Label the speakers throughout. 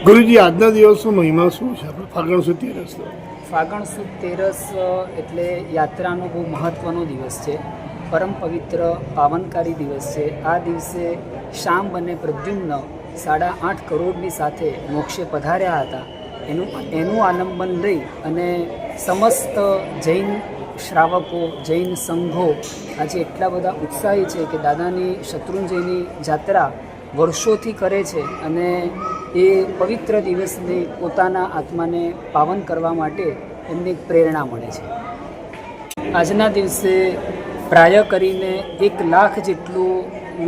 Speaker 1: ગુરુજી, આજના દિવસનો મહિમા શું છે? ફાગણ સુદ તેરસ.
Speaker 2: ફાગણ સુદ તેરસ એટલે યાત્રાનો બહુ મહત્ત્વનો દિવસ છે. પરમ પવિત્ર પાવનકારી દિવસ છે. આ દિવસે શાંબ અને પ્રદ્યુમ્ન 8.5 કરોડની સાથે મોક્ષે પધાર્યા હતા. એનું આલંબન લઈ અને સમસ્ત જૈન શ્રાવકો, જૈન સંઘો આજે એટલા બધા ઉત્સાહી છે કે દાદાની શત્રુંજયની જાત્રા વર્ષોથી કરે છે અને એ પવિત્ર દિવસને પોતાના આત્માને પાવન કરવા માટે એમને પ્રેરણા મળે છે. આજના દિવસે પ્રાય કરીને 1 લાખ જેટલું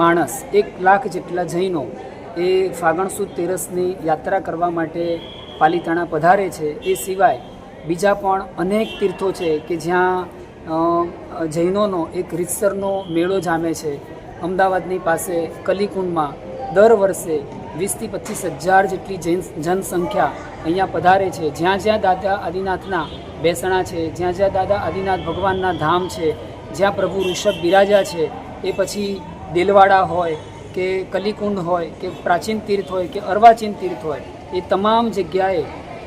Speaker 2: માણસ, 1 લાખ જેટલા જૈનો એ ફાગણ સુદ તેરસની યાત્રા કરવા માટે પાલિતાણા પધારે છે. એ સિવાય બીજા પણ અનેક તીર્થો છે કે જ્યાં જૈનોનો એક રીતસરનો મેળો જામે છે. અમદાવાદની પાસે કલીકુંડમાં દર વર્ષે 20 થી 25 હજાર જેટલી જનસંખ્યા અહીંયા પધારે છે. જ્યાં જ્યાં દાદા આદિનાથના બેસણા છે, જ્યાં જ્યાં દાદા આદિનાથ ભગવાનના ધામ છે, જ્યાં પ્રભુ ઋષભ બિરાજ્યા છે, એ પછી દેલવાડા હોય કે કલીકુંડ હોય કે પ્રાચીન તીર્થ હોય કે અર્વાચીન તીર્થ હોય, એ તમામ જગ્યાએ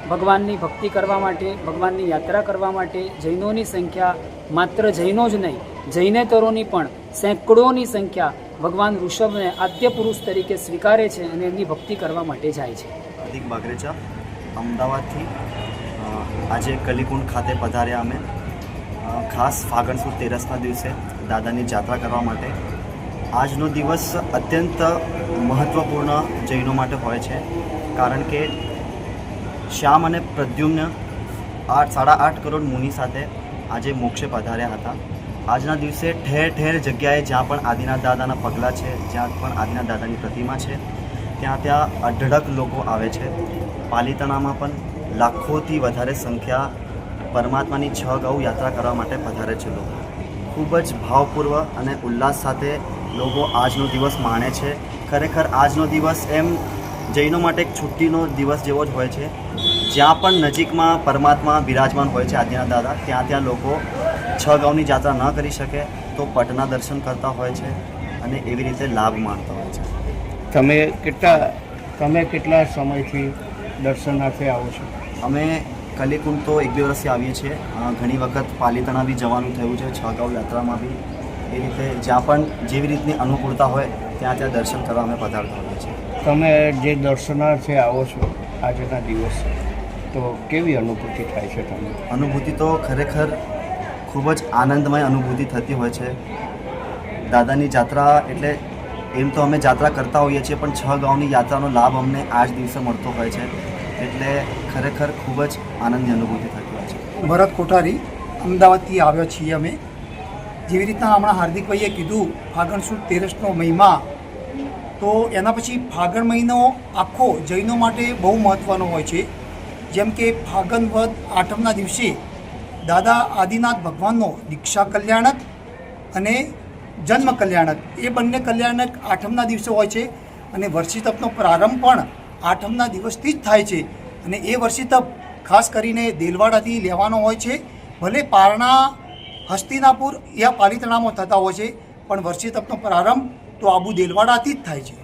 Speaker 2: ભગવાનની ભક્તિ કરવા માટે, ભગવાનની યાત્રા કરવા માટે જૈનોની સંખ્યા માત્ર જૈનો જ નહીં, જૈનેતરોની પણ સેંકડોની સંખ્યા ભગવાન ઋષભને આદ્ય પુરુષ તરીકે સ્વીકારે છે અને એમની ભક્તિ કરવા માટે જાય છે.
Speaker 3: હાર્દિક બાગરેચા, અમદાવાદથી આજે કલીકુંડ ખાતે પધાર્યા અમે ખાસ ફાગણ સુદ તેરસના દિવસે દાદાની જાત્રા કરવા માટે. આજનો દિવસ અત્યંત મહત્ત્વપૂર્ણ જૈનો માટે હોય છે, કારણ કે શ્યામ અને પ્રદ્યુમ્ન 8.5 કરોડ મુનિ સાથે આજે મોક્ષે પધાર્યા હતા. આજના દિવસે ઠેર ઠેર જગ્યાએ જ્યાં પણ આદિનાથ દાદાના પગલાં છે, જ્યાં પણ આદિનાથ દાદાની પ્રતિમા છે, ત્યાં અઢળક લોકો આવે છે. પાલિતાણામાં પણ લાખોથી વધારે સંખ્યા પરમાત્માની 6 ગૌ યાત્રા કરવા માટે પધારે છે. લોકો ખૂબ જ ભાવપૂર્વ અને ઉલ્લાસ સાથે લોકો આજનો દિવસ માણે છે. ખરેખર આજનો દિવસ એમ જૈનો માટે એક છુટ્ટીનો દિવસ જેવો જ હોય છે. જ્યાં પણ નજીકમાં પરમાત્મા બિરાજમાન હોય છે આદિનાથ દાદા, ત્યાં લોકો 6 ગાઉની યાત્રા ન કરી શકે તો પટના દર્શન કરતા હોય છે અને એવી રીતે લાભ માણતા હોય છે.
Speaker 1: તમે કેટલા સમયથી દર્શનાર્થે આવો છો?
Speaker 3: અમે કલીકુંડ તો 1-2 વર્ષથી આવીએ છીએ. ઘણી વખત પાલિતાણા બી જવાનું થયું છે, 6 ગાઉ યાત્રામાં બી એ રીતે જ્યાં પણ જેવી રીતની અનુકૂળતા હોય ત્યાં દર્શન કરવા અમે પધારતા હોઈએ છીએ.
Speaker 4: તમે જે દર્શનાર્થે આવો છો આજના દિવસે, તો કેવી અનુભૂતિ થાય છે તમને?
Speaker 3: અનુભૂતિ તો ખરેખર ખૂબ જ આનંદમય અનુભૂતિ થતી હોય છે. દાદાની જાત્રા એટલે એમ તો અમે જાત્રા કરતા હોઈએ છીએ, પણ 6 ગામની યાત્રાનો લાભ અમને આ જ દિવસે મળતો હોય છે, એટલે ખરેખર ખૂબ જ આનંદની અનુભૂતિ થતી હોય છે.
Speaker 5: ભરત કોઠારી, અમદાવાદથી આવ્યા છીએ અમે. જેવી રીતના હમણાં હાર્દિકભાઈએ કીધું ફાગણ સુદ તેરસનો મહિમા, તો એના પછી ફાગણ મહિનો આખો જૈનો માટે બહુ મહત્ત્વનો હોય છે. જેમ કે ફાગણ વદ આઠમના દિવસે દાદા આદિનાથ ભગવાનનો દીક્ષા કલ્યાણક અને જન્મ કલ્યાણક, એ બંને કલ્યાણક આઠમના દિવસે હોય છે. અને વર્ષી તપનો પ્રારંભ પણ આઠમના દિવસથી જ થાય છે. અને એ વર્ષી તપ ખાસ કરીને દેલવાડાથી લેવાનો હોય છે. ભલે પારણા, હસ્તિનાપુર યા પાલિતાણામાં થતા હોય છે, પણ વર્ષી તપનો પ્રારંભ તો આબુ દેલવાડાથી જ થાય છે.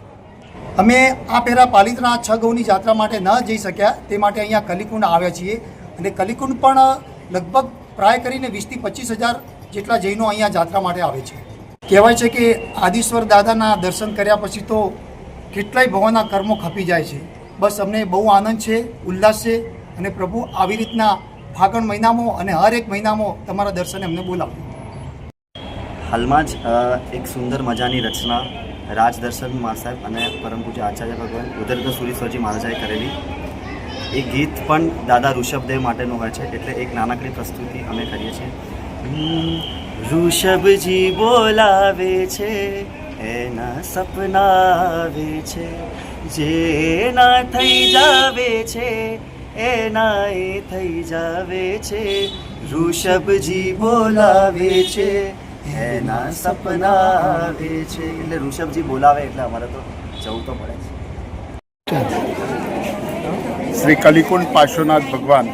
Speaker 5: અમે આ પહેલાં પાલિતાણા 6 ગૌની જાત્રા માટે ન જઈ શક્યા, તે માટે અહીંયા કલિકુંડ આવ્યા છીએ. અને કલિકુંડ પણ લગભગ પ્રાય કરીને 20 થી 25,000 જેટલા જૈનો અહીંયા જાત્રા માટે આવે છે. કહેવાય છે કે આદિશ્વર દાદાના દર્શન કર્યા પછી તો કેટલાય ભવોના કર્મો ખપી જાય છે. બસ અમને બહુ આનંદ છે, ઉલ્લાસ છે. અને પ્રભુ આવી રીતના ફાગણ મહિનામાં અને હર એક મહિનામાં તમારા દર્શને અમને બોલાવ્યું.
Speaker 3: હાલમાં જ એક સુંદર મજાની રચના રાજદર્શન મહાસાહેબ અને પરમ પૂજ્ય આચાર્ય ભગવાન ઉદર્ગ સુરીશ્વરજી મહારાજાએ કરેલી. એ ગીત પણ દાદા ઋષભદેવ માટેનું હોય છે, એટલે એક નાનકડી પ્રસ્તુતિ અમે કરીએ છીએ. ઋષભજી બોલાવે છે, એના સપના આવે છે, જે ના થઈ જાવે છે એના એ થઈ જાવે છે. ઋષભજી બોલાવે છે, એના સપના આવે છે. એટલે ઋષભજી બોલાવે એટલે અમારે તો જવું તો પડે છે.
Speaker 6: શ્રી કલિકુંડ પાર્શ્વનાથ ભગવાન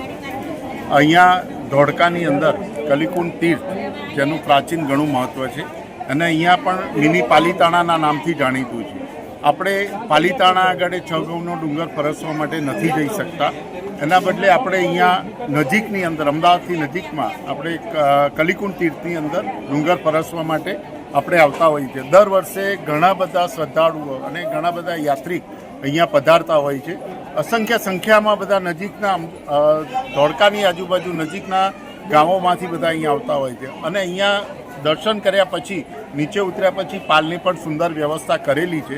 Speaker 6: અહીંયા ધોળકાની અંદર કલિકુંડ તીર્થ, જેનું પ્રાચીન ઘણું મહત્ત્વ છે, અને અહીંયા પણ મિની પાલિતાણાના નામથી જાણીતું છે. આપણે પાલિતાણા આગળ 6 ગૌનો ડુંગર ફરસવા માટે નથી જઈ શકતા. એના બદલે આપણે અહીંયા નજીકની અંદર, અમદાવાદથી નજીકમાં આપણે કલિકુંડ તીર્થની અંદર ડુંગર ફરસવા માટે આપણે આવતા હોઈએ છીએ. દર વર્ષે ઘણા બધા શ્રદ્ધાળુઓ અને ઘણા બધા યાત્રિક અહીંયા પધારતા હોય છે. અસંખ્ય સંખ્યામાં બધા નજીકના ધોળકાની આજુબાજુ નજીકના ગામોમાંથી બધા અહીંયા આવતા હોય છે. અને અહીંયા દર્શન કર્યા પછી નીચે ઉતર્યા પછી પાલની પણ સુંદર વ્યવસ્થા કરેલી છે,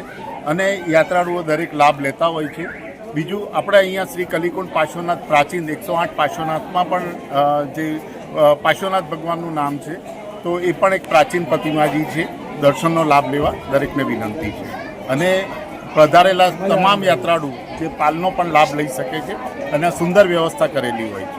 Speaker 6: અને યાત્રાળુઓ દરેક લાભ લેતા હોય છે. બીજું, આપણે અહીંયા શ્રી કલિકુંડ પાર્શ્વનાથ પ્રાચીન 108 પાર્શ્વનાથમાં પણ જે પાર્શ્વનાથ ભગવાનનું નામ છે, તો એ પણ એક પ્રાચીન પ્રતિમાજી છે. દર્શનનો લાભ લેવા દરેકને વિનંતી છે. અને પધારેલા તમામ યાત્રાળુ જે પાલનો પણ લાભ લઈ શકે છે, અને સુંદર વ્યવસ્થા કરેલી હોય છે.